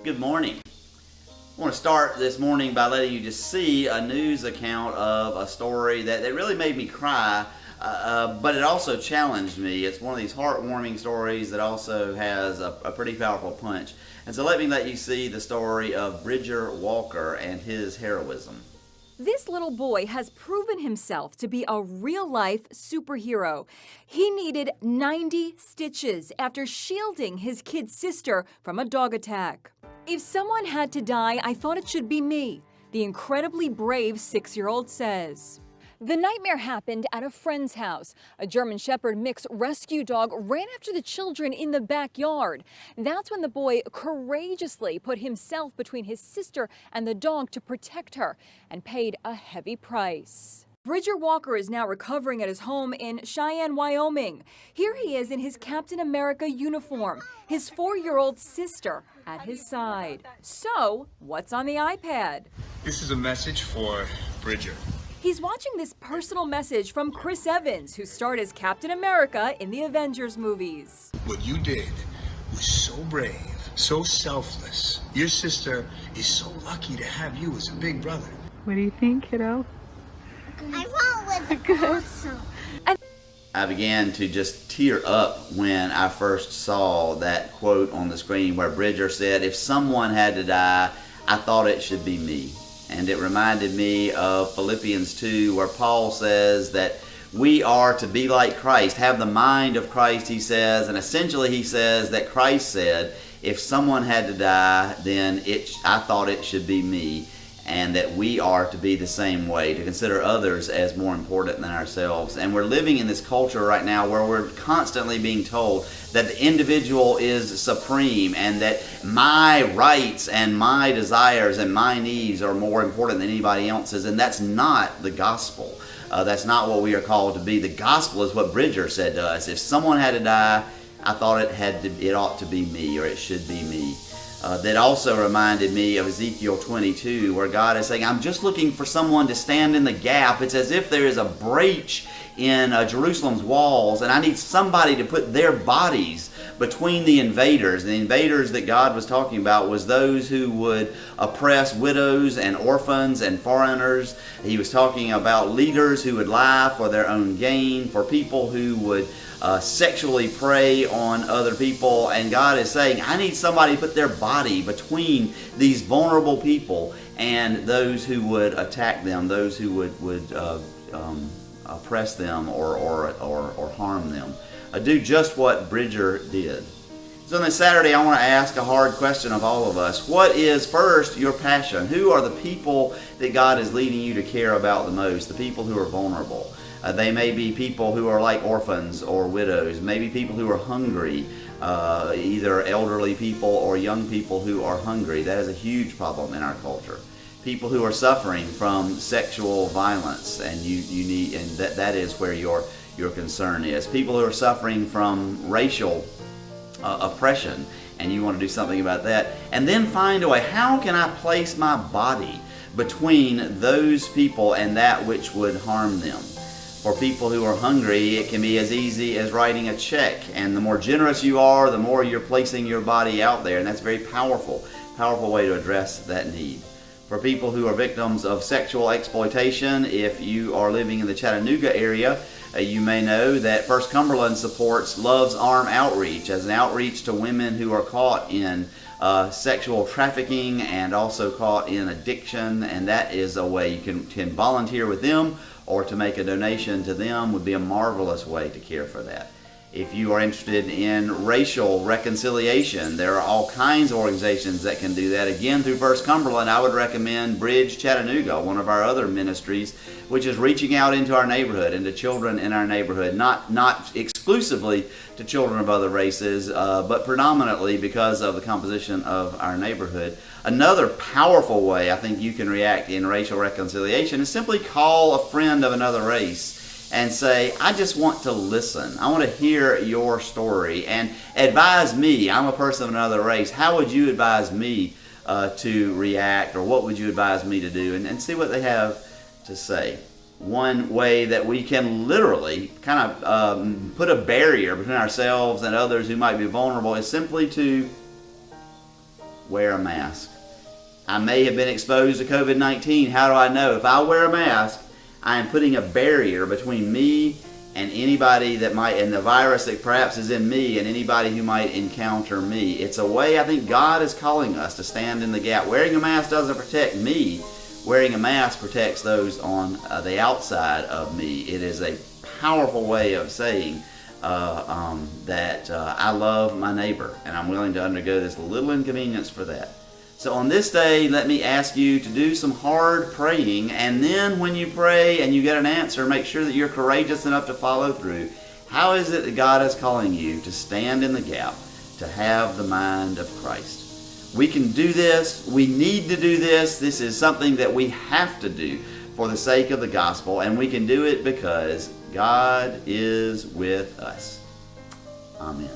Good morning. I want to start this morning by letting you just see a news account of a story that really made me cry, but it also challenged me. It's one of these heartwarming stories that also has a pretty powerful punch. And so let you see the story of Bridger Walker and his heroism. This little boy has proven himself to be a real-life superhero. He needed 90 stitches after shielding his kid sister from a dog attack. If someone had to die, I thought it should be me, the incredibly brave 6-year-old says. The nightmare happened at a friend's house. A German Shepherd mix rescue dog ran after the children in the backyard. That's when the boy courageously put himself between his sister and the dog to protect her and paid a heavy price. Bridger Walker is now recovering at his home in Cheyenne, Wyoming. Here he is in his Captain America uniform, his 4-year-old sister at his side. So, what's on the iPad? This is a message for Bridger. He's watching this personal message from Chris Evans, who starred as Captain America in the Avengers movies. What you did was so brave, so selfless. Your sister is so lucky to have you as a big brother. What do you think, kiddo? I thought it was awesome. I began to just tear up when I first saw that quote on the screen where Bridger said, "If someone had to die, I thought it should be me." And it reminded me of Philippians 2, where Paul says that we are to be like Christ, have the mind of Christ, he says. And essentially he says that Christ said, if someone had to die, then I thought it should be me. And that we are to be the same way, to consider others as more important than ourselves. And we're living in this culture right now where we're constantly being told that the individual is supreme and that my rights and my desires and my needs are more important than anybody else's. And that's not the gospel. That's not what we are called to be. The gospel is what Bridger said to us. If someone had to die, I thought it ought to be me, or it should be me. That also reminded me of Ezekiel 22, where God is saying, I'm just looking for someone to stand in the gap. It's as if there is a breach in Jerusalem's walls, and I need somebody to put their bodies between the invaders. The invaders that God was talking about was those who would oppress widows and orphans and foreigners. He was talking about leaders who would lie for their own gain, for people who would sexually prey on other people. And God is saying, I need somebody to put their body between these vulnerable people and those who would attack them, those who would oppress them or harm them. Do just what Bridger did. So on this Saturday, I want to ask a hard question of all of us. What is, first, your passion? Who are the people that God is leading you to care about the most? The people who are vulnerable. They may be people who are like orphans or widows, maybe people who are hungry, either elderly people or young people who are hungry. That is a huge problem in our culture. People who are suffering from sexual violence, and that is where your concern is. People who are suffering from racial oppression, and you want to do something about that. And then find a way, how can I place my body between those people and that which would harm them? For people who are hungry, it can be as easy as writing a check. And the more generous you are, the more you're placing your body out there. And that's a very powerful way to address that need. For people who are victims of sexual exploitation, if you are living in the Chattanooga area, you may know that First Cumberland supports Love's Arm Outreach as an outreach to women who are caught in sexual trafficking and also caught in addiction. And that is a way you can volunteer with them, or to make a donation to them would be a marvelous way to care for that. If you are interested in racial reconciliation, there are all kinds of organizations that can do that. Again, through First Cumberland, I would recommend Bridge Chattanooga, one of our other ministries, which is reaching out into our neighborhood and to children in our neighborhood, not exclusively to children of other races, but predominantly because of the composition of our neighborhood. Another powerful way I think you can react in racial reconciliation is simply call a friend of another race and say, I just want to listen. I want to hear your story and advise me. I'm a person of another race. How would you advise me to react, or what would you advise me to do? And see what they have to say. One way that we can literally kind of put a barrier between ourselves and others who might be vulnerable is simply to wear a mask. I may have been exposed to COVID-19. How do I know? If I wear a mask, I am putting a barrier between me and anybody that might, and the virus that perhaps is in me, and anybody who might encounter me. It's a way I think God is calling us to stand in the gap. Wearing a mask doesn't protect me. Wearing a mask protects those on the outside of me. It is a powerful way of saying that I love my neighbor, and I'm willing to undergo this little inconvenience for that. So on this day, let me ask you to do some hard praying, and then when you pray and you get an answer, make sure that you're courageous enough to follow through. How is it that God is calling you to stand in the gap, to have the mind of Christ? We can do this. We need to do this. This is something that we have to do for the sake of the gospel, and we can do it because God is with us. Amen.